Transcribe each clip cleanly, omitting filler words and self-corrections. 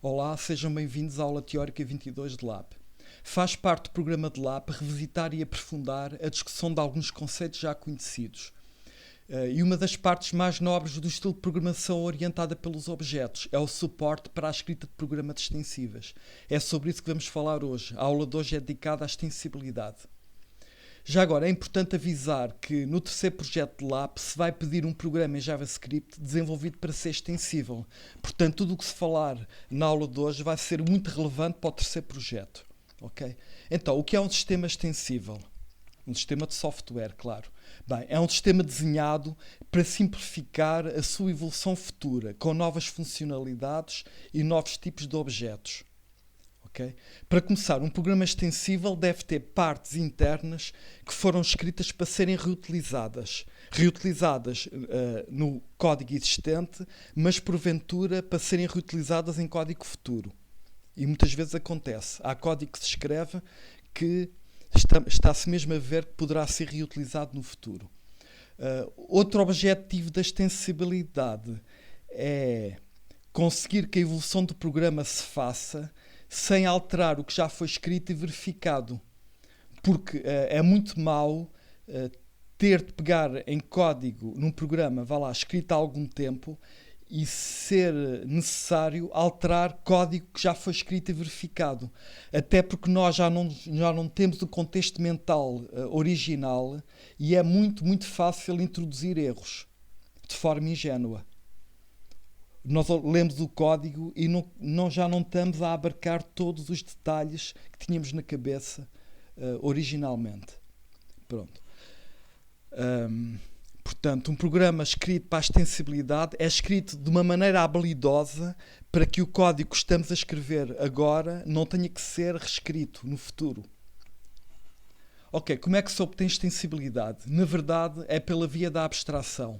Olá, sejam bem-vindos à aula teórica 22 de LAP. Faz parte do programa de LAP revisitar e aprofundar a discussão de alguns conceitos já conhecidos. E uma das partes mais nobres do estilo de programação orientada pelos objetos é o suporte para a escrita de programas extensivas. É sobre isso que vamos falar hoje. A aula de hoje é dedicada à extensibilidade. Já agora, é importante avisar que no terceiro projeto de LAP se vai pedir um programa em JavaScript desenvolvido para ser extensível. Portanto, tudo o que se falar na aula de hoje vai ser muito relevante para o terceiro projeto. Okay? Então, o que é um sistema extensível? Um sistema de software, claro. Bem, é um sistema desenhado para simplificar a sua evolução futura, com novas funcionalidades e novos tipos de objetos. Okay? Para começar, um programa extensível deve ter partes internas que foram escritas para serem reutilizadas. Reutilizadas no código existente, mas porventura para serem reutilizadas em código futuro. E muitas vezes acontece. Há código que se escreve que está-se mesmo a ver que poderá ser reutilizado no futuro. Outro objetivo da extensibilidade é conseguir que a evolução do programa se faça sem alterar o que já foi escrito e verificado. Porque é muito mau ter de pegar em código num programa, escrito há algum tempo, e ser necessário alterar código que já foi escrito e verificado. Até porque nós já não temos o contexto mental original e é muito, muito fácil introduzir erros de forma ingênua. Nós lemos o código e já não estamos a abarcar todos os detalhes que tínhamos na cabeça originalmente. Pronto. Portanto, um programa escrito para a extensibilidade é escrito de uma maneira habilidosa para que o código que estamos a escrever agora não tenha que ser reescrito no futuro. Ok, como é que se obtém extensibilidade? Na verdade, é pela via da abstração.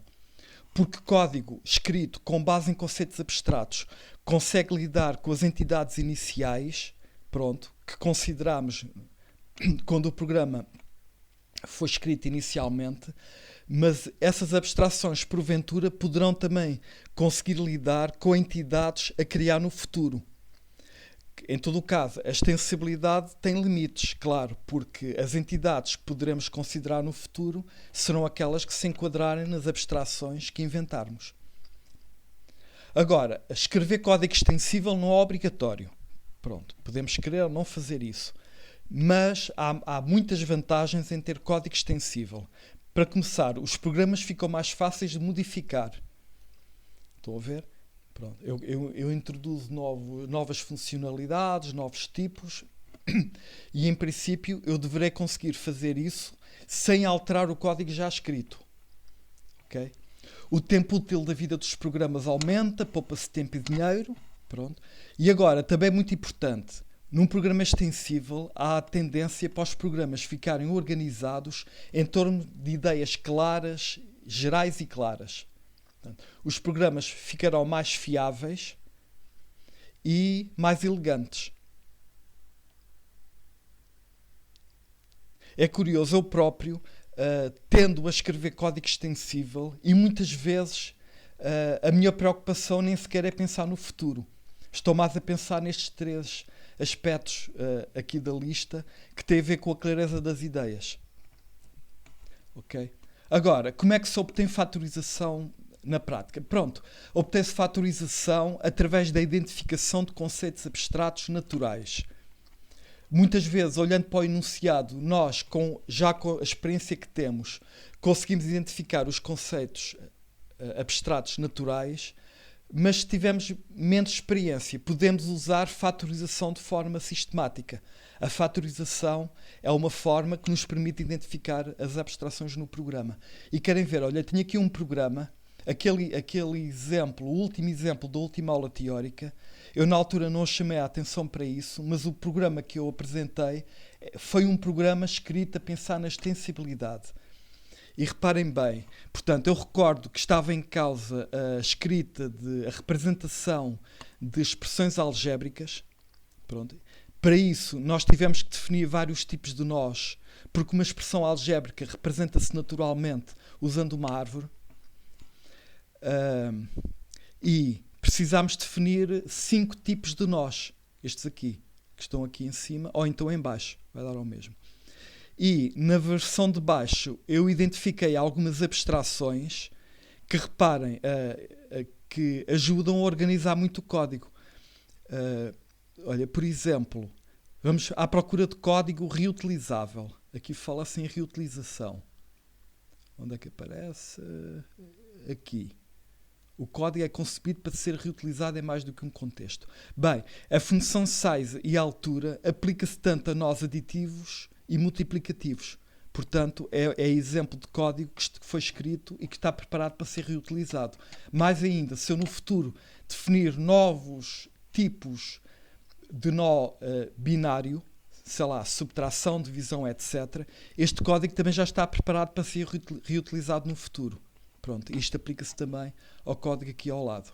Porque código escrito com base em conceitos abstratos consegue lidar com as entidades iniciais, que consideramos quando o programa foi escrito inicialmente, mas essas abstrações, porventura, poderão também conseguir lidar com entidades a criar no futuro. Em todo o caso, a extensibilidade tem limites, claro, porque as entidades que poderemos considerar no futuro serão aquelas que se enquadrarem nas abstrações que inventarmos. Agora, escrever código extensível não é obrigatório. Podemos querer ou não fazer isso. Mas há muitas vantagens em ter código extensível. Para começar, os programas ficam mais fáceis de modificar. Estão a ver? Eu introduzo novas funcionalidades, novos tipos e, em princípio, eu deverei conseguir fazer isso sem alterar o código já escrito. Okay? O tempo útil da vida dos programas aumenta, poupa-se tempo e dinheiro. E agora, também muito importante, num programa extensível há a tendência para os programas ficarem organizados em torno de ideias claras, gerais e claras. Os programas ficarão mais fiáveis e mais elegantes. É curioso, eu próprio tendo a escrever código extensível e muitas vezes a minha preocupação nem sequer é pensar no futuro. Estou mais a pensar nestes três aspectos aqui da lista que têm a ver com a clareza das ideias. Ok? Agora, como é que se obtém fatorização na prática? Obtém-se fatorização através da identificação de conceitos abstratos naturais. Muitas vezes, olhando para o enunciado, nós, já com a experiência que temos, conseguimos identificar os conceitos abstratos naturais, mas se tivermos menos experiência, podemos usar fatorização de forma sistemática. A fatorização é uma forma que nos permite identificar as abstrações no programa. E querem ver, olha, tinha aqui um programa, aquele exemplo, o último exemplo da última aula teórica, eu na altura não chamei a atenção para isso, mas o programa que eu apresentei foi um programa escrito a pensar na extensibilidade. E reparem bem, portanto, eu recordo que estava em causa a representação de expressões algébricas. Para isso, nós tivemos que definir vários tipos de nós, porque uma expressão algébrica representa-se naturalmente usando uma árvore. E precisamos definir 5 tipos de nós. Estes aqui, que estão aqui em cima, ou então em baixo. Vai dar ao mesmo. E na versão de baixo eu identifiquei algumas abstrações que, reparem, que ajudam a organizar muito o código. Olha, por exemplo, vamos à procura de código reutilizável. Aqui fala-se em reutilização. Onde é que aparece? Aqui. O código é concebido para ser reutilizado em mais do que um contexto. Bem, a função size e a altura aplica-se tanto a nós aditivos e multiplicativos. Portanto, é exemplo de código que foi escrito e que está preparado para ser reutilizado. Mais ainda, se eu no futuro definir novos tipos de nó binário, sei lá, subtração, divisão, etc., este código também já está preparado para ser reutilizado no futuro. Pronto, isto aplica-se também ao código aqui ao lado.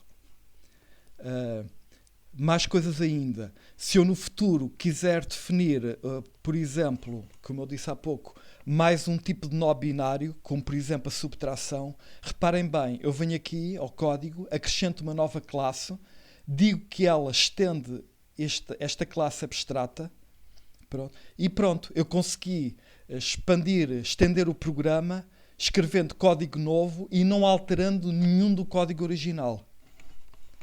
Mais coisas ainda. Se eu no futuro quiser definir, por exemplo, como eu disse há pouco, mais um tipo de nó binário, como por exemplo a subtração, reparem bem, eu venho aqui ao código, acrescento uma nova classe, digo que ela estende esta classe abstrata, pronto, e pronto, eu consegui estender o programa, escrevendo código novo e não alterando nenhum do código original,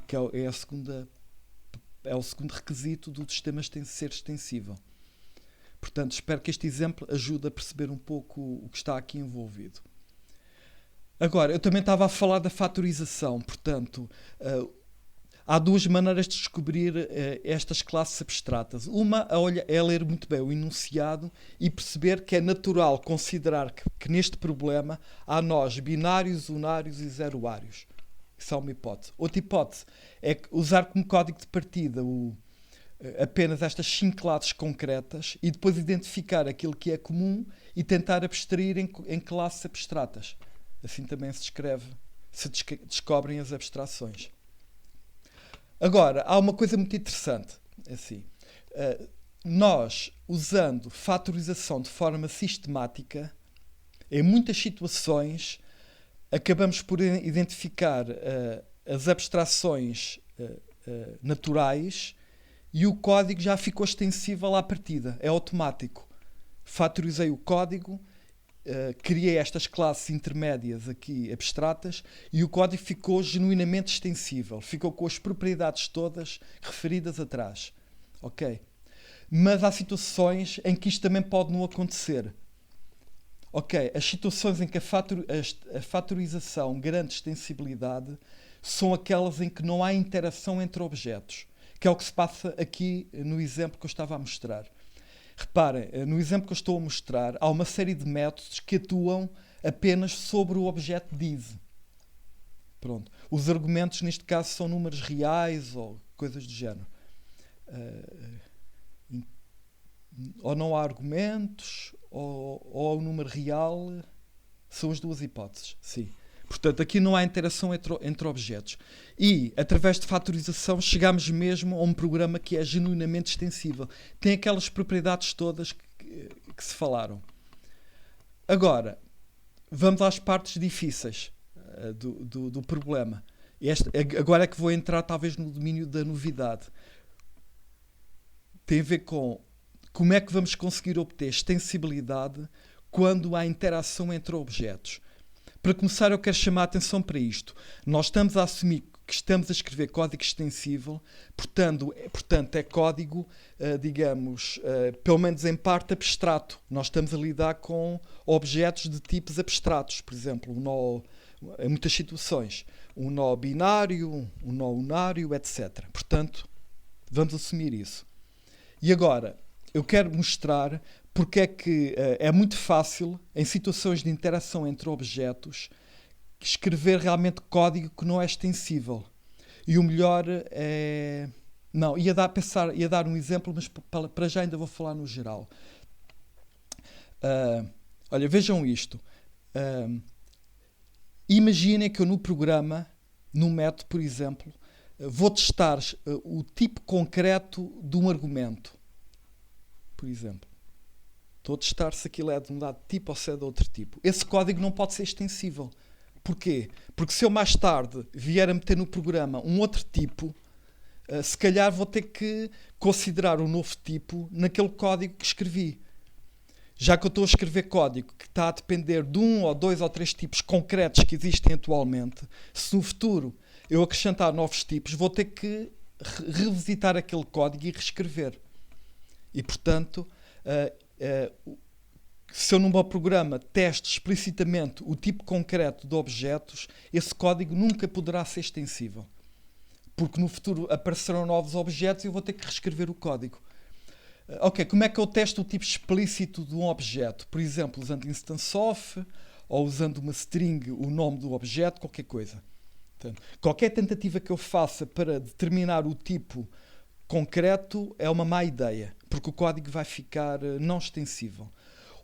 que é o segundo requisito do sistema ser extensível. Portanto, espero que este exemplo ajude a perceber um pouco o que está aqui envolvido. Agora, eu também estava a falar da fatorização. Portanto, há 2 maneiras de descobrir estas classes abstratas. Uma é ler muito bem o enunciado e perceber que é natural considerar que neste problema há nós binários, unários e zeroários. Isso é uma hipótese. Outra hipótese é usar como código de partida apenas estas 5 classes concretas e depois identificar aquilo que é comum e tentar abstrair em classes abstratas. Assim também se descobrem as abstrações. Agora, há uma coisa muito interessante. Assim, nós, usando fatorização de forma sistemática, em muitas situações, acabamos por identificar as abstrações naturais e o código já ficou extensível à partida. É automático. Fatorizei o código, criei estas classes intermédias aqui abstratas e o código ficou genuinamente extensível. Ficou com as propriedades todas referidas atrás. Ok? Mas há situações em que isto também pode não acontecer. Ok, as situações em que a fatorização garante extensibilidade são aquelas em que não há interação entre objetos, que é o que se passa aqui no exemplo que eu estava a mostrar. Reparem, no exemplo que eu estou a mostrar, há uma série de métodos que atuam apenas sobre o objeto diz. Pronto. Os argumentos, neste caso, são números reais ou coisas do género. Ou não há argumentos, ou o número real, são as 2 hipóteses, sim. Portanto, aqui não há interação entre objetos. E, através de fatorização, chegamos mesmo a um programa que é genuinamente extensível. Tem aquelas propriedades todas que se falaram. Agora, vamos às partes difíceis do problema. Agora é que vou entrar talvez no domínio da novidade. Tem a ver com como é que vamos conseguir obter extensibilidade quando há interação entre objetos. Para começar, eu quero chamar a atenção para isto. Nós estamos a assumir que estamos a escrever código extensível, portanto é código, digamos, pelo menos em parte abstrato. Nós estamos a lidar com objetos de tipos abstratos, por exemplo, um nó, em muitas situações, um nó binário, um nó unário, etc. Portanto, vamos assumir isso. E agora, eu quero mostrar porque é que é muito fácil, em situações de interação entre objetos, escrever realmente código que não é extensível. E o melhor é... Não, ia dar um exemplo, mas para já ainda vou falar no geral. Olha, vejam isto. Imaginem que eu no programa, no método, por exemplo, vou testar o tipo concreto de um argumento. Por exemplo. Estou a testar se aquilo é de um dado tipo ou se é de outro tipo. Esse código não pode ser extensível. Porquê? Porque se eu mais tarde vier a meter no programa um outro tipo, se calhar vou ter que considerar o novo tipo naquele código que escrevi. Já que eu estou a escrever código que está a depender de 1 ou 2 ou 3 tipos concretos que existem atualmente, se no futuro eu acrescentar novos tipos, vou ter que revisitar aquele código e reescrever. E, portanto, se eu no meu programa teste explicitamente o tipo concreto de objetos, esse código nunca poderá ser extensível. Porque no futuro aparecerão novos objetos e eu vou ter que reescrever o código. Ok, como é que eu testo o tipo explícito de um objeto? Por exemplo, usando instance of, ou usando uma string, o nome do objeto, qualquer coisa. Portanto, qualquer tentativa que eu faça para determinar o tipo concreto é uma má ideia, porque o código vai ficar não extensível.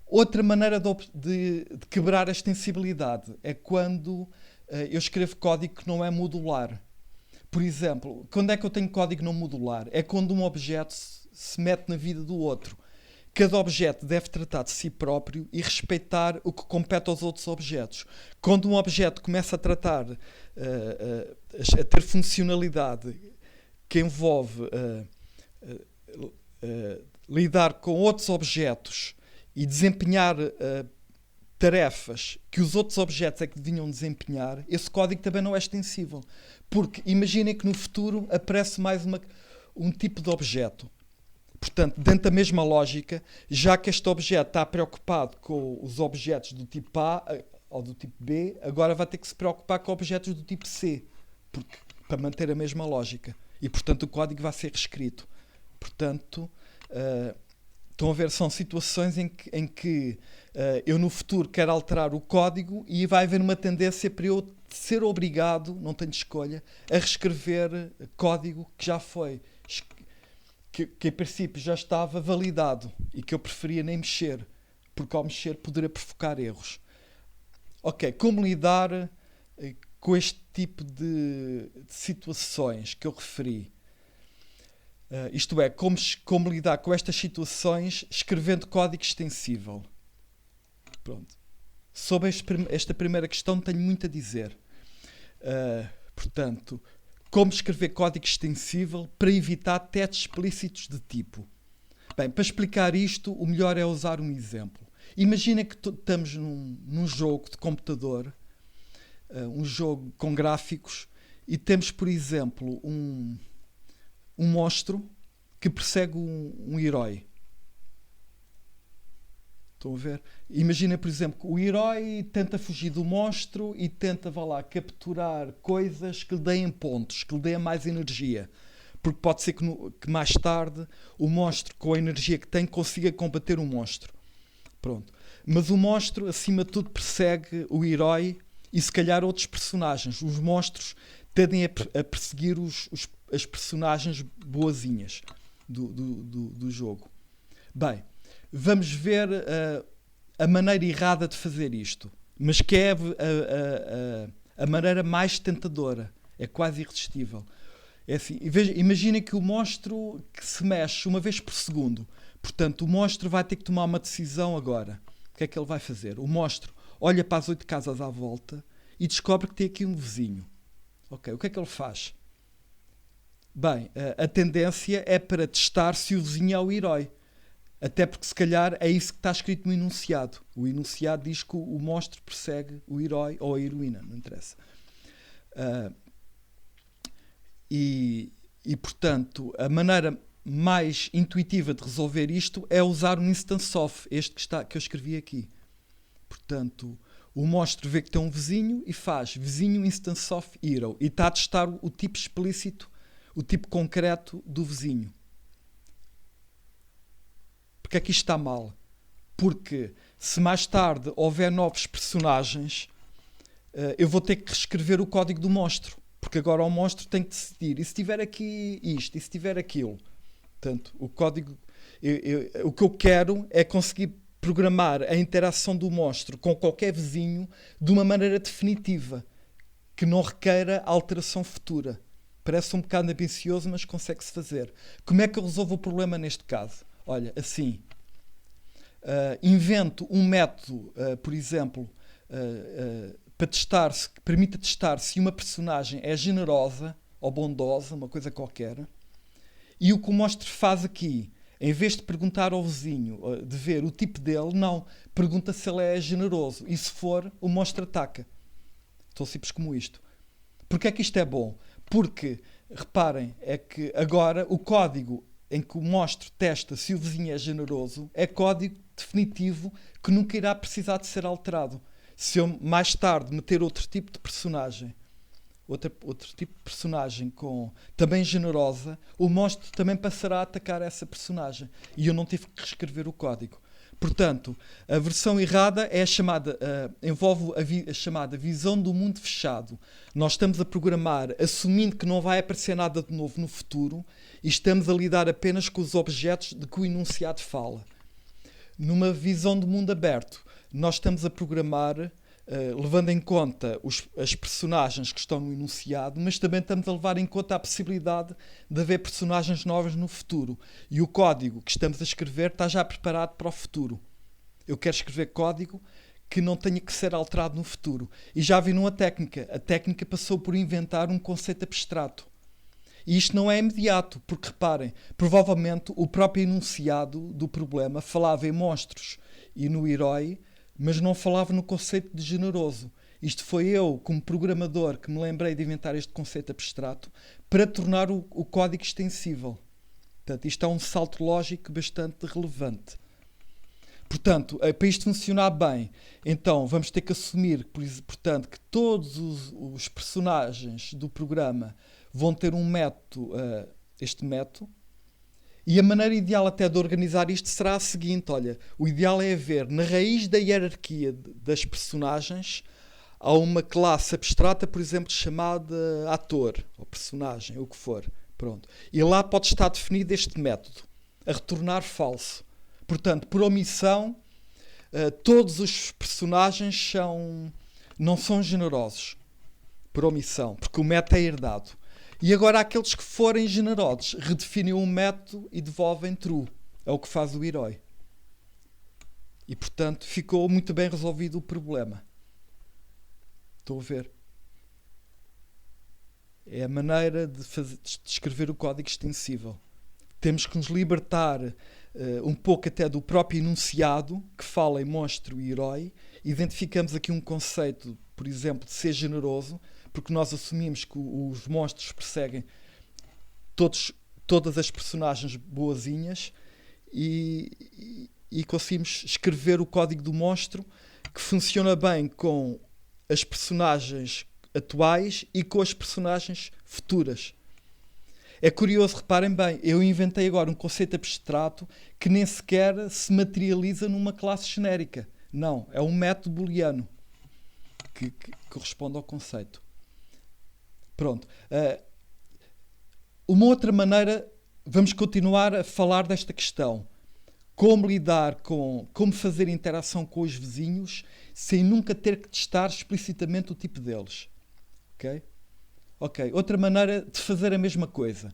Outra maneira de quebrar a extensibilidade é quando eu escrevo código que não é modular. Por exemplo, quando é que eu tenho código não modular? É quando um objeto se mete na vida do outro. Cada objeto deve tratar de si próprio e respeitar o que compete aos outros objetos. Quando um objeto começa a tratar, a ter funcionalidade que envolve lidar com outros objetos e desempenhar tarefas que os outros objetos é que deviam desempenhar, esse código também não é extensível. Porque imaginem que no futuro aparece mais um tipo de objeto. Portanto, dentro da mesma lógica, já que este objeto está preocupado com os objetos do tipo A ou do tipo B, agora vai ter que se preocupar com objetos do tipo C, para manter a mesma lógica. E, portanto, o código vai ser reescrito. Portanto, estão a ver, são situações em que eu no futuro quero alterar o código e vai haver uma tendência para eu ser obrigado, não tenho escolha, a reescrever código que já foi, que em princípio já estava validado e que eu preferia nem mexer, porque ao mexer poderia provocar erros. Ok, como lidar com este tipo de situações que eu referi? Isto é, como lidar com estas situações escrevendo código extensível. Pronto. Sobre esta primeira questão tenho muito a dizer. Portanto, como escrever código extensível para evitar testes explícitos de tipo. Bem, para explicar isto, o melhor é usar um exemplo. Imagina que estamos num jogo de computador, um jogo com gráficos, e temos, por exemplo, um monstro que persegue um herói. Estão a ver? Imagina, por exemplo, que o herói tenta fugir do monstro e tenta, capturar coisas que lhe deem pontos, que lhe deem mais energia. Porque pode ser que mais tarde o monstro, com a energia que tem, consiga combater o monstro. Pronto. Mas o monstro, acima de tudo, persegue o herói e, se calhar, outros personagens. Os monstros tendem a perseguir as personagens boazinhas do jogo. Bem, vamos ver a maneira errada de fazer isto, mas que é a maneira mais tentadora, é quase irresistível. É assim, imagina que o monstro que se mexe uma vez por segundo, portanto o monstro vai ter que tomar uma decisão agora. O que é que ele vai fazer? O monstro olha para as 8 casas à volta e descobre que tem aqui um vizinho. Ok, o que é que ele faz? Bem, a tendência é para testar se o vizinho é o herói. Até porque, se calhar, é isso que está escrito no enunciado. O enunciado diz que o monstro persegue o herói ou a heroína, não interessa. Portanto, a maneira mais intuitiva de resolver isto é usar um instance of, este que eu escrevi aqui. Portanto, o monstro vê que tem um vizinho e faz vizinho instance of hero e está a testar o tipo explícito, o tipo concreto do vizinho. Porque é que isto está mal? Porque se mais tarde houver novos personagens, eu vou ter que reescrever o código do monstro. Porque agora o monstro tem que decidir. E se tiver aqui isto? E se tiver aquilo? Portanto, o código... o que eu quero é conseguir programar a interação do monstro com qualquer vizinho de uma maneira definitiva, que não requeira alteração futura. Parece um bocado ambicioso, mas consegue-se fazer. Como é que eu resolvo o problema neste caso? Olha, assim, invento um método, por exemplo, para testar, que permita testar se uma personagem é generosa ou bondosa, uma coisa qualquer. E o que o monstro faz aqui, em vez de perguntar ao vizinho, de ver o tipo dele, não, pergunta se ele é generoso. E se for, o monstro ataca. Tão simples como isto. Porquê é que isto é bom? Porque, reparem, é que agora o código em que o monstro testa se o vizinho é generoso é código definitivo que nunca irá precisar de ser alterado. Se eu mais tarde meter outro tipo de personagem, outro tipo de personagem também generosa, o monstro também passará a atacar essa personagem. E eu não tive que reescrever o código. Portanto, a versão errada é envolve a chamada visão do mundo fechado. Nós estamos a programar assumindo que não vai aparecer nada de novo no futuro e estamos a lidar apenas com os objetos de que o enunciado fala. Numa visão do mundo aberto, nós estamos a programar levando em conta as personagens que estão no enunciado, mas também estamos a levar em conta a possibilidade de haver personagens novas no futuro. E o código que estamos a escrever está já preparado para o futuro. Eu quero escrever código que não tenha que ser alterado no futuro. E já vi numa técnica. A técnica passou por inventar um conceito abstrato. E isto não é imediato, porque reparem, provavelmente o próprio enunciado do problema falava em monstros e no herói, mas não falava no conceito de generoso. Isto foi eu, como programador, que me lembrei de inventar este conceito abstrato para tornar o código extensível. Portanto, isto é um salto lógico bastante relevante. Portanto, para isto funcionar bem, então vamos ter que assumir, portanto, que todos os personagens do programa vão ter um método, este método. E a maneira ideal até de organizar isto será a seguinte, olha, o ideal é haver na raiz da hierarquia das personagens há uma classe abstrata, por exemplo, chamada ator, ou personagem, ou o que for. Pronto. E lá pode estar definido este método, a retornar falso. Portanto, por omissão, todos os personagens não são generosos. Por omissão, porque o método é herdado. E agora aqueles que forem generosos redefinem um método e devolvem true. É o que faz o herói. E, portanto, ficou muito bem resolvido o problema. Estão a ver? É a maneira de escrever o código extensível. Temos que nos libertar um pouco até do próprio enunciado, que fala em monstro e herói. Identificamos aqui um conceito, por exemplo, de ser generoso, porque nós assumimos que os monstros perseguem todas as personagens boazinhas e conseguimos escrever o código do monstro que funciona bem com as personagens atuais e com as personagens futuras. É curioso, reparem bem, eu inventei agora um conceito abstrato que nem sequer se materializa numa classe genérica. Não, é um método booleano que corresponde ao conceito. Pronto. Uma outra maneira, vamos continuar a falar desta questão. Como lidar como fazer interação com os vizinhos sem nunca ter que testar explicitamente o tipo deles. Ok? Outra maneira de fazer a mesma coisa.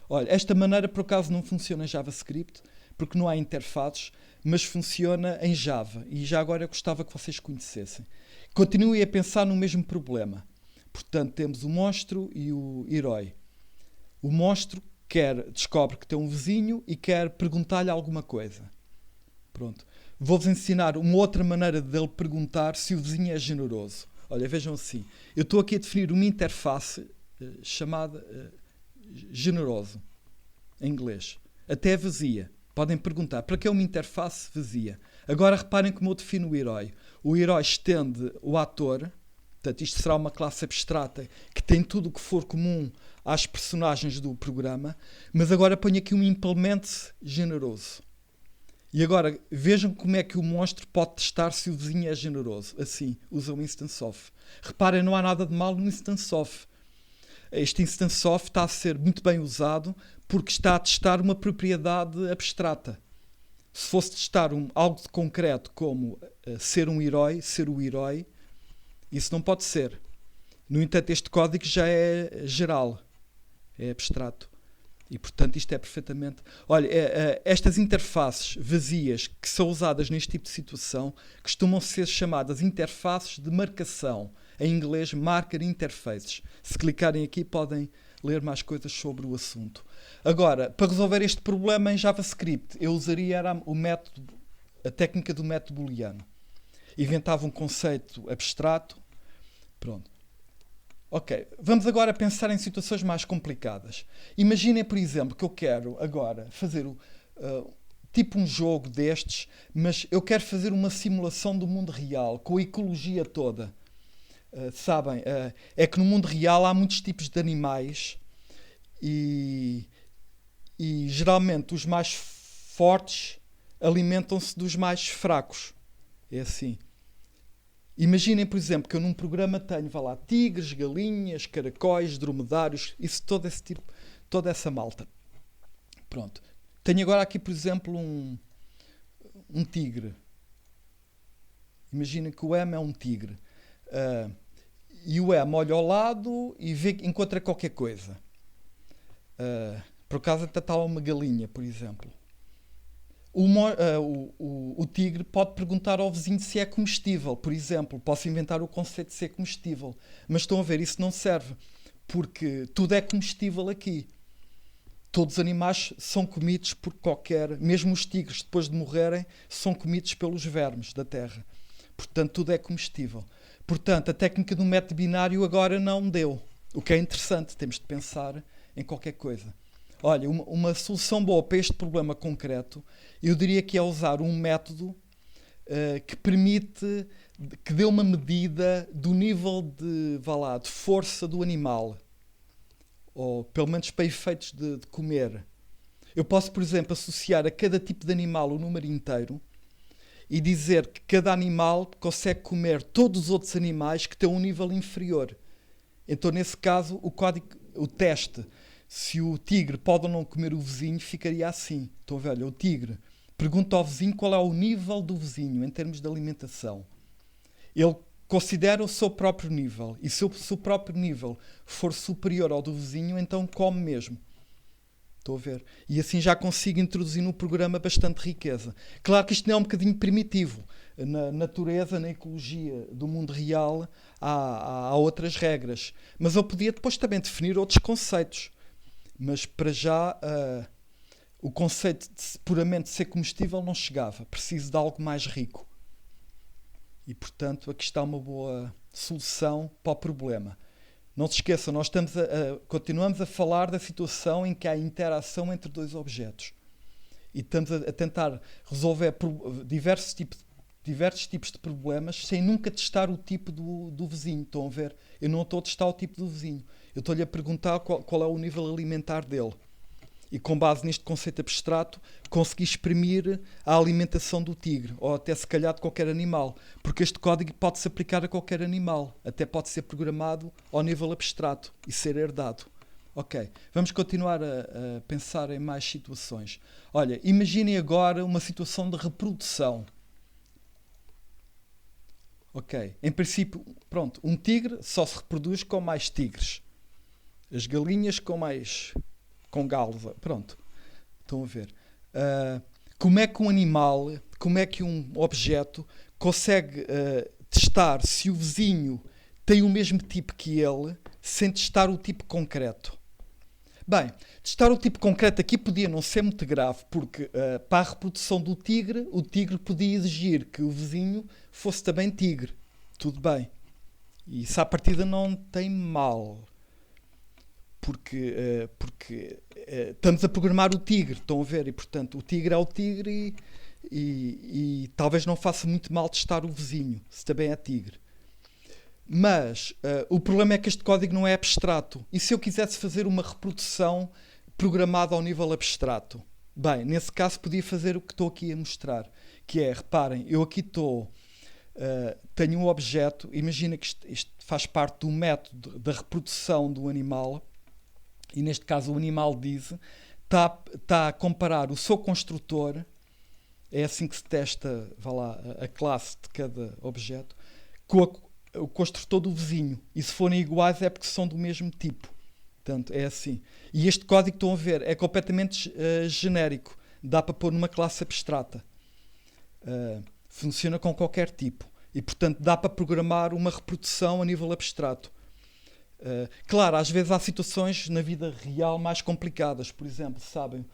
Olha, esta maneira por acaso não funciona em JavaScript, porque não há interfaces, mas funciona em Java. E já agora eu gostava que vocês conhecessem. Continuem a pensar no mesmo problema. Portanto, temos o monstro e o herói. O monstro descobre que tem um vizinho e quer perguntar-lhe alguma coisa. Pronto. Vou-vos ensinar uma outra maneira dele perguntar se o vizinho é generoso. Olha, vejam assim. Eu estou aqui a definir uma interface chamada generoso, em inglês. Até vazia. Podem perguntar, para que é uma interface vazia? Agora reparem como eu defino o herói. O herói estende o ator. Portanto, isto será uma classe abstrata que tem tudo o que for comum às personagens do programa, mas agora ponho aqui um implement generoso. E agora vejam como é que o monstro pode testar se o vizinho é generoso. Assim, usa o instance of. Reparem, não há nada de mal no instance of. Este instance of está a ser muito bem usado porque está a testar uma propriedade abstrata. Se fosse testar algo de concreto como ser um herói, ser o herói, isso não pode ser. No entanto, este código já é geral, é abstrato. E, portanto, isto é perfeitamente... Olha, estas interfaces vazias que são usadas neste tipo de situação costumam ser chamadas interfaces de marcação. em inglês Marker Interfaces. Se clicarem aqui podem ler mais coisas sobre o assunto. Agora, para resolver este problema em JavaScript, eu usaria a técnica do método booleano. Inventava um conceito abstrato. Pronto. Ok, vamos agora pensar em situações mais complicadas. Imaginem, por exemplo, que eu quero agora fazer tipo um jogo destes, mas eu quero fazer uma simulação do mundo real, com a ecologia toda. Sabem, é que no mundo real há muitos tipos de animais e geralmente os mais fortes alimentam-se dos mais fracos. É assim. Imaginem, por exemplo, que eu num programa tenho, vá lá, tigres, galinhas, caracóis, dromedários, isso, todo esse tipo, toda essa malta. Pronto. Tenho agora aqui, por exemplo, um tigre. Imaginem que o M é um tigre. E o M olha ao lado e encontra qualquer coisa. Por acaso até está uma galinha, por exemplo. O tigre pode perguntar ao vizinho se é comestível, por exemplo. Posso inventar o conceito de ser comestível. Mas estão a ver, isso não serve, porque tudo é comestível aqui. Todos os animais são comidos por mesmo os tigres, depois de morrerem, são comidos pelos vermes da terra. Portanto, tudo é comestível. Portanto, a técnica do método binário agora não deu. O que é interessante, temos de pensar em qualquer coisa. Olha, uma solução boa para este problema concreto, eu diria que é usar um método que permite, que dê uma medida do nível de força do animal. Ou pelo menos para efeitos de comer. Eu posso, por exemplo, associar a cada tipo de animal o número inteiro e dizer que cada animal consegue comer todos os outros animais que têm um nível inferior. Então, nesse caso, o teste, se o tigre pode ou não comer o vizinho, ficaria assim. Estão a ver? Olha, o tigre pergunta ao vizinho qual é o nível do vizinho em termos de alimentação. Ele considera o seu próprio nível. E se o seu próprio nível for superior ao do vizinho, então come mesmo. Estou a ver? E assim já consigo introduzir no programa bastante riqueza. Claro que isto não é um bocadinho primitivo. Na natureza, na ecologia do mundo real, há outras regras. Mas eu podia depois também definir outros conceitos. Mas para já o conceito de puramente ser comestível não chegava. Preciso de algo mais rico. E, portanto, aqui está uma boa solução para o problema. Não se esqueçam, nós continuamos a falar da situação em que há interação entre dois objetos. E estamos a tentar resolver diversos tipos de problemas sem nunca testar o tipo do vizinho. Estão a ver? Eu não estou a testar o tipo do vizinho. Eu estou-lhe a perguntar qual é o nível alimentar dele. E com base neste conceito abstrato, consegui exprimir a alimentação do tigre, ou até se calhar de qualquer animal, porque este código pode-se aplicar a qualquer animal, até pode ser programado ao nível abstrato e ser herdado. Ok, vamos continuar a pensar em mais situações. Olha, imaginem agora uma situação de reprodução. Ok, em princípio, pronto, um tigre só se reproduz com mais tigres. As galinhas com galos, pronto, estão a ver. Como é que um animal, como é que um objeto consegue testar se o vizinho tem o mesmo tipo que ele, sem testar o tipo concreto? Bem, testar o tipo concreto aqui podia não ser muito grave, porque para a reprodução do tigre, o tigre podia exigir que o vizinho fosse também tigre. Tudo bem. E isso à partida não tem mal. Porque estamos a programar o tigre, estão a ver? E, portanto, o tigre é o tigre e talvez não faça muito mal testar o vizinho, se também é tigre. Mas o problema é que este código não é abstrato. E se eu quisesse fazer uma reprodução programada ao nível abstrato? Bem, nesse caso podia fazer o que estou aqui a mostrar, que é, reparem, eu aqui tenho um objeto, imagina que isto faz parte do método da reprodução do animal. E neste caso o animal está a comparar o seu construtor, é assim que se testa, a classe de cada objeto, com o construtor do vizinho. E se forem iguais é porque são do mesmo tipo. Portanto, é assim. E este código, estão a ver, é completamente genérico. Dá para pôr numa classe abstrata. Funciona com qualquer tipo. E, portanto, dá para programar uma reprodução a nível abstrato. Claro, às vezes há situações na vida real mais complicadas. Por exemplo, sabem,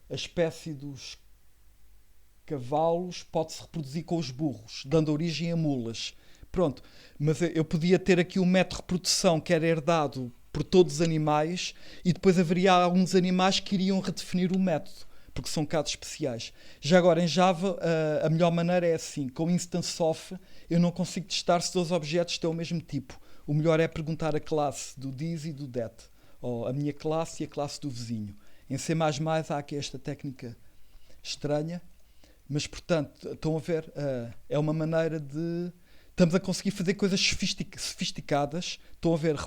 a espécie dos cavalos pode-se reproduzir com os burros, dando origem a mulas. Pronto, mas eu podia ter aqui um método de reprodução que era herdado por todos os animais e depois haveria alguns animais que iriam redefinir o método, porque são casos especiais. Já agora, em Java, a melhor maneira é assim. Com o instance of, eu não consigo testar se dois objetos têm o mesmo tipo. O melhor é perguntar a classe do this e do that, ou a minha classe e a classe do vizinho. Em C++ há aqui esta técnica estranha, mas, portanto, estão a ver, é uma maneira de... Estamos a conseguir fazer coisas sofisticadas, estão a ver,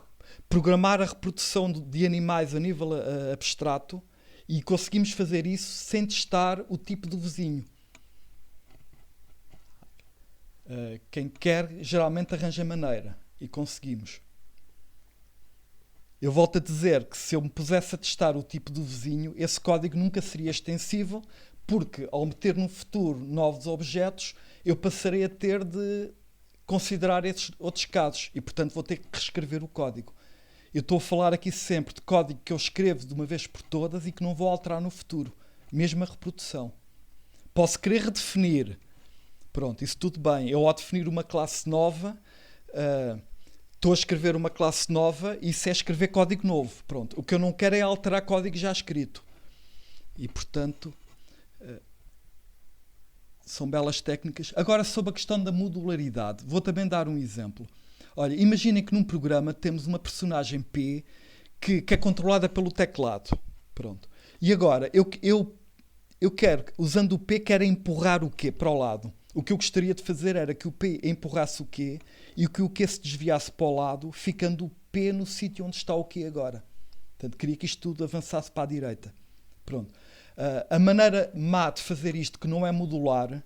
programar a reprodução de animais a nível abstrato, e conseguimos fazer isso sem testar o tipo do vizinho. Quem quer, geralmente arranja maneira. E conseguimos. Eu volto a dizer que se eu me pusesse a testar o tipo do vizinho, esse código nunca seria extensível, porque ao meter no futuro novos objetos, eu passarei a ter de considerar esses outros casos e, portanto, vou ter que reescrever o código. Eu estou a falar aqui sempre de código que eu escrevo de uma vez por todas e que não vou alterar no futuro, mesmo a reprodução. Posso querer redefinir. Pronto, isso tudo bem. Eu, ao definir uma classe nova, estou a escrever uma classe nova e isso é escrever código novo. Pronto. O que eu não quero é alterar código já escrito. E, portanto, são belas técnicas. Agora, sobre a questão da modularidade, vou também dar um exemplo. Olha, imaginem que num programa temos uma personagem P que é controlada pelo teclado. Pronto. E agora, eu quero, usando o P, quero empurrar o Q para o lado. O que eu gostaria de fazer era que o P empurrasse o Q e que o Q se desviasse para o lado, ficando o P no sítio onde está o Q agora. Portanto, queria que isto tudo avançasse para a direita. Pronto. A maneira má de fazer isto, que não é modular,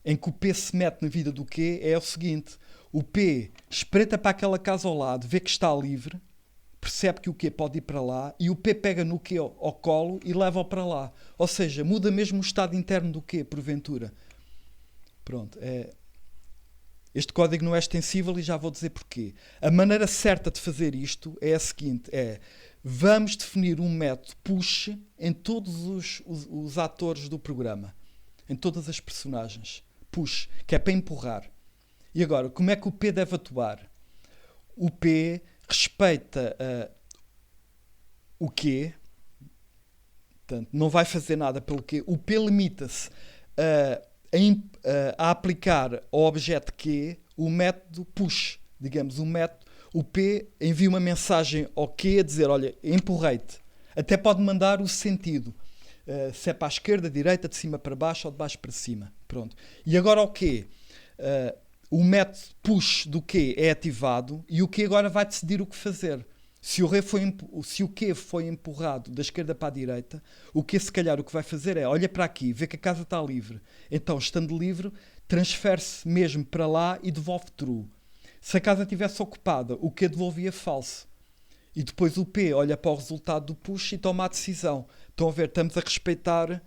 em que o P se mete na vida do Q, é o seguinte. O P espreita para aquela casa ao lado, vê que está livre, percebe que o Q pode ir para lá e o P pega no Q ao colo e leva-o para lá. Ou seja, muda mesmo o estado interno do Q, porventura. Pronto, este código não é extensível e já vou dizer porquê. A maneira certa de fazer isto é a seguinte, vamos definir um método push em todos os atores do programa, em todas as personagens. Push, que é para empurrar. E agora, como é que o P deve atuar? O P respeita o Q, portanto, não vai fazer nada pelo Q. O P limita-se a aplicar ao objeto Q o método push, digamos, o P envia uma mensagem ao Q a dizer, olha, empurrei-te. Até pode mandar o sentido, se é para a esquerda, direita, de cima para baixo ou de baixo para cima. Pronto. E agora o Q, o método push do Q é ativado e o Q agora vai decidir o que fazer. Se o Q foi empurrado da esquerda para a direita, o Q se calhar o que vai fazer é, olha para aqui, vê que a casa está livre. Então, estando livre, transfere-se mesmo para lá e devolve true. Se a casa estivesse ocupada, o Q devolvia falso. E depois o P olha para o resultado do push e toma a decisão. Estão a ver, estamos a respeitar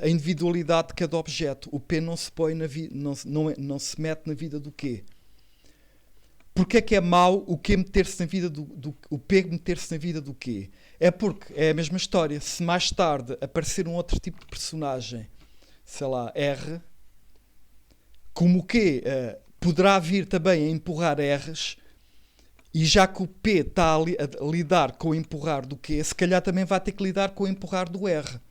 a individualidade de cada objeto. O P não se põe não se mete na vida do Q. Porquê é que é mau o Q meter-se na vida o P meter-se na vida do Q? É porque é a mesma história. Se mais tarde aparecer um outro tipo de personagem, sei lá, R, como o Q poderá vir também a empurrar R's, e já que o P está a lidar com o empurrar do Q, se calhar também vai ter que lidar com o empurrar do R.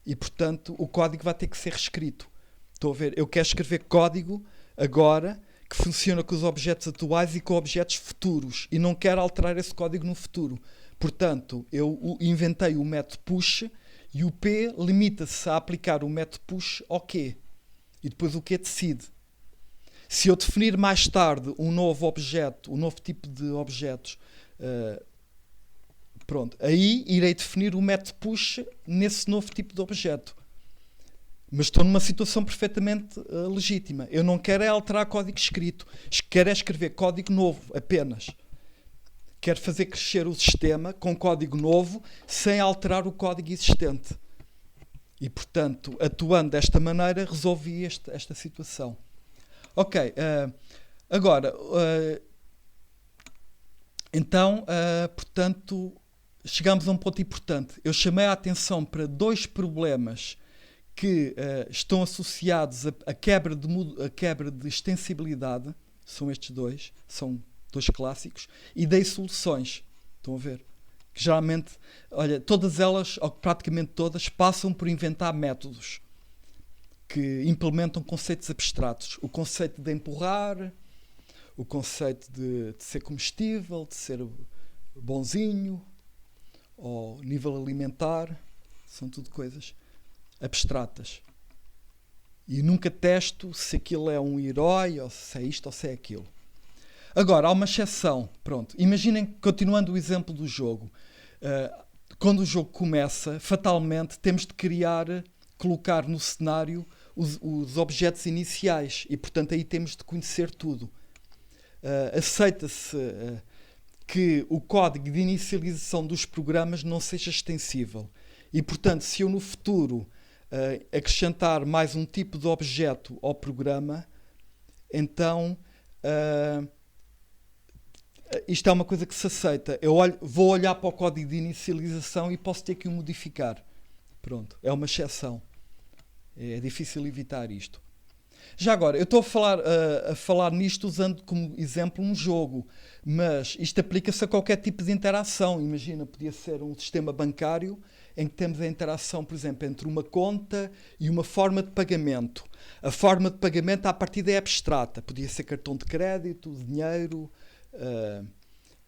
E, portanto, o código vai ter que ser reescrito. Estou a ver? Eu quero escrever código agora que funciona com os objetos atuais e com objetos futuros. E não quero alterar esse código no futuro. Portanto, eu inventei o método push e o P limita-se a aplicar o método push ao Q. E depois o Q decide. Se eu definir mais tarde um novo objeto, um novo tipo de objetos, pronto, aí irei definir o método push nesse novo tipo de objeto. Mas estou numa situação perfeitamente legítima. Eu não quero é alterar código escrito. Quero é escrever código novo apenas. Quero fazer crescer o sistema com código novo sem alterar o código existente. E, portanto, atuando desta maneira, resolvi esta situação. Ok, agora, então, portanto, chegamos a um ponto importante. Eu chamei a atenção para dois problemas que estão associados à quebra de extensibilidade. São estes dois, são dois clássicos, e dei soluções. Estão a ver? Que geralmente, olha, todas elas, ou praticamente todas, passam por inventar métodos que implementam conceitos abstratos. O conceito de empurrar, o conceito de ser comestível, de ser bonzinho, ou nível alimentar, são tudo coisas abstratas. E nunca testo se aquilo é um herói, ou se é isto, ou se é aquilo. Agora, há uma exceção. Pronto. Imaginem, continuando o exemplo do jogo. Quando o jogo começa, fatalmente temos de colocar no cenário os objetos iniciais. E, portanto, aí temos de conhecer tudo. Aceita-se que o código de inicialização dos programas não seja extensível. E, portanto, se eu no futuro acrescentar mais um tipo de objeto ao programa, então isto é uma coisa que se aceita. Vou olhar para o código de inicialização e posso ter que o modificar. Pronto, é uma exceção. É difícil evitar isto. Já agora, eu estou a falar nisto usando como exemplo um jogo, mas isto aplica-se a qualquer tipo de interação. Imagina, podia ser um sistema bancário em que temos a interação, por exemplo, entre uma conta e uma forma de pagamento. A forma de pagamento, à partida, é abstrata. Podia ser cartão de crédito, dinheiro,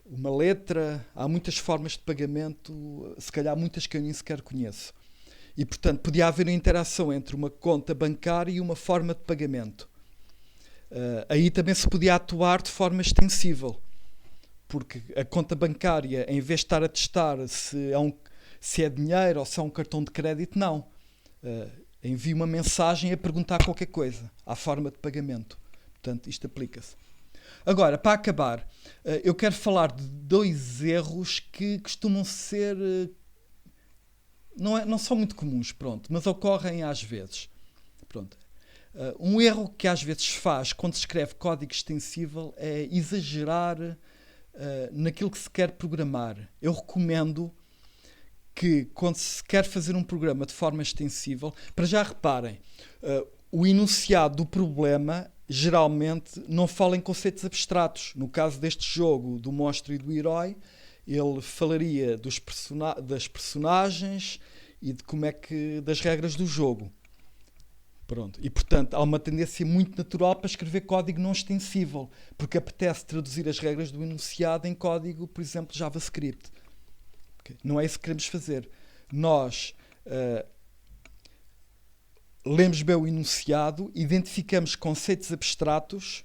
uma letra. Há muitas formas de pagamento, se calhar muitas que eu nem sequer conheço. E, portanto, podia haver uma interação entre uma conta bancária e uma forma de pagamento. Aí também se podia atuar de forma extensível, porque a conta bancária, em vez de estar a testar se é dinheiro ou se é um cartão de crédito, não. Envia uma mensagem a perguntar qualquer coisa à forma de pagamento. Portanto, isto aplica-se. Agora, para acabar, eu quero falar de dois erros que costumam ser... Não são muito comuns, pronto, mas ocorrem às vezes. Pronto. Um erro que às vezes se faz quando se escreve código extensível é exagerar naquilo que se quer programar. Eu recomendo que, quando se quer fazer um programa de forma extensível, para já reparem, o enunciado do problema geralmente não fala em conceitos abstratos. No caso deste jogo, do monstro e do herói, ele falaria das personagens e de das regras do jogo. Pronto. E, portanto, há uma tendência muito natural para escrever código não extensível, porque apetece traduzir as regras do enunciado em código, por exemplo, JavaScript. Okay? Não é isso que queremos fazer. Nós lemos bem o enunciado, identificamos conceitos abstratos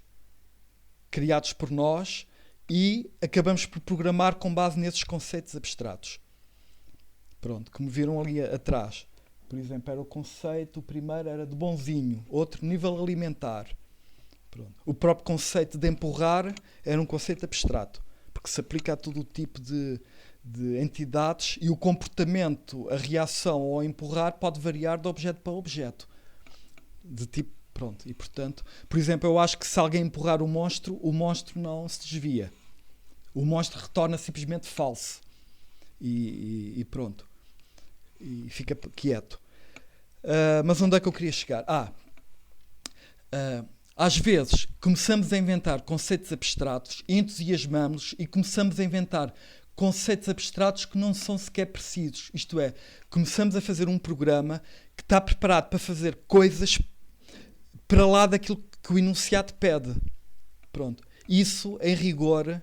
criados por nós e acabamos por programar com base nesses conceitos abstratos. Pronto, como viram ali atrás. Por exemplo, era o conceito, o primeiro era de bonzinho, outro nível alimentar. Pronto. O próprio conceito de empurrar era um conceito abstrato, porque se aplica a todo o tipo de entidades e o comportamento, a reação ao empurrar pode variar de objeto para objeto. De tipo, pronto, e portanto, por exemplo, eu acho que se alguém empurrar o monstro não se desvia. O monstro retorna simplesmente falso. E pronto. E fica quieto. Mas onde é que eu queria chegar? Às vezes começamos a inventar conceitos abstratos, entusiasmamos-nos e começamos a inventar conceitos abstratos que não são sequer precisos. Isto é, começamos a fazer um programa que está preparado para fazer coisas para lá daquilo que o enunciado pede. Pronto. Isso, em rigor,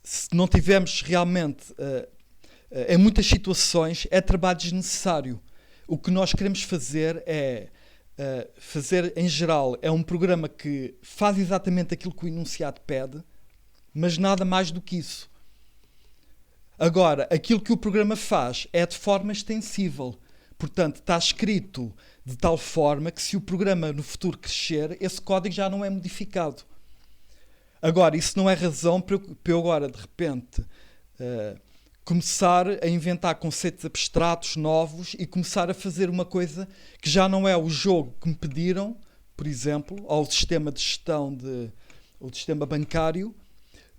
se não tivermos realmente... em muitas situações é trabalho desnecessário. O que nós queremos fazer fazer, em geral, é um programa que faz exatamente aquilo que o enunciado pede, mas nada mais do que isso. Agora, aquilo que o programa faz é de forma extensível. Portanto, está escrito de tal forma que se o programa no futuro crescer, esse código já não é modificado. Agora, isso não é razão para eu agora, de repente... começar a inventar conceitos abstratos novos e começar a fazer uma coisa que já não é o jogo que me pediram, por exemplo, ao sistema de gestão o sistema bancário,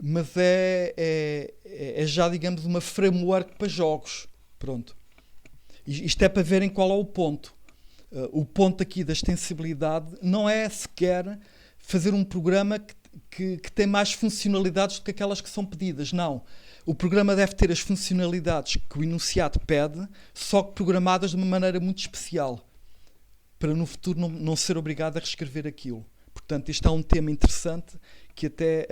mas é já, digamos, uma framework para jogos. Pronto. Isto é para verem qual é o ponto. O ponto aqui da extensibilidade não é sequer fazer um programa que tem mais funcionalidades do que aquelas que são pedidas. Não. O programa deve ter as funcionalidades que o enunciado pede, só que programadas de uma maneira muito especial, para no futuro não ser obrigado a reescrever aquilo. Portanto, este é um tema interessante que até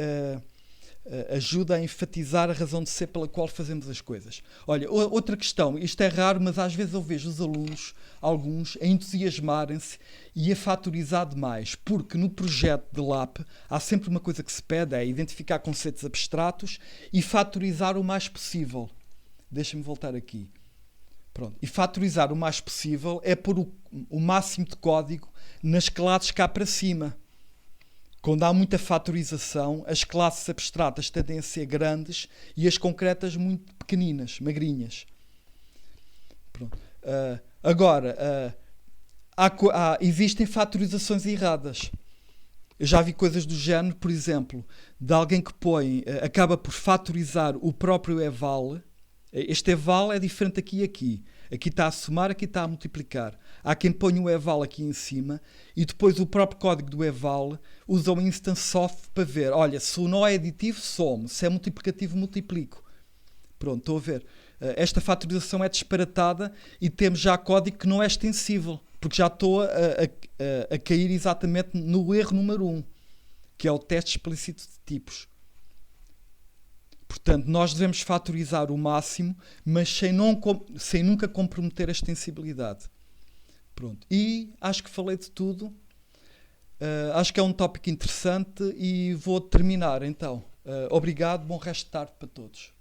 ajuda a enfatizar a razão de ser pela qual fazemos as coisas. Olha, outra questão, isto é raro, mas às vezes eu vejo os alunos, alguns, a entusiasmarem-se e a fatorizar demais, porque no projeto de LAP há sempre uma coisa que se pede, é identificar conceitos abstratos e fatorizar o mais possível. Deixa-me voltar aqui. Pronto. E fatorizar o mais possível é pôr o máximo de código nas classes cá para cima. Quando há muita fatorização, as classes abstratas tendem a ser grandes e as concretas muito pequeninas, magrinhas. Pronto. Agora, existem fatorizações erradas. Eu já vi coisas do género, por exemplo, de alguém que acaba por fatorizar o próprio eval. Este eval é diferente aqui e aqui. Aqui está a somar, aqui está a multiplicar. Há quem ponha o eval aqui em cima e depois o próprio código do eval usa o instance of para ver. Olha, se o nó é aditivo, somo. Se é multiplicativo, multiplico. Pronto, estou a ver. Esta fatorização é disparatada e temos já código que não é extensível, porque já estou a cair exatamente no erro número 1, que é o teste explícito de tipos. Portanto, nós devemos fatorizar o máximo, mas sem nunca comprometer a extensibilidade. Pronto. E acho que falei de tudo. Acho que é um tópico interessante e vou terminar então. Obrigado, bom resto de tarde para todos.